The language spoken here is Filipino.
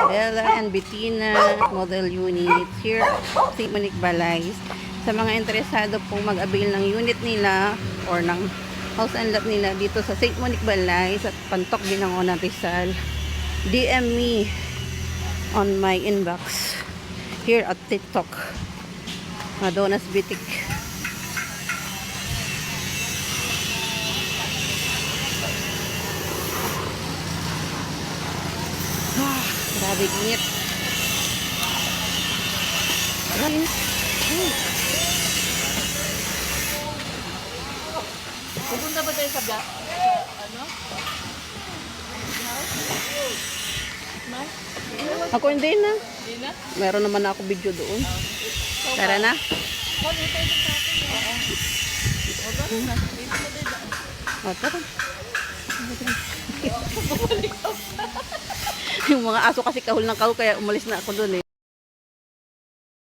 Bella and Bettina model unit here St. Monique Balay. Sa mga interesado pong mag-avail ng unit nila or ng house and lot nila dito sa St. Monique Balay sa Pantok Binangonan Rizal, DM me on my inbox here at TikTok, Madonna's Boutique. Grabe init. Pupunta ba tayo sa ano? Ako hindi na. Hindi na? Meron naman ako video doon. Tara na. O, tara. Yung mga aso kasi kahul ng kahul kaya umalis na ako doon eh.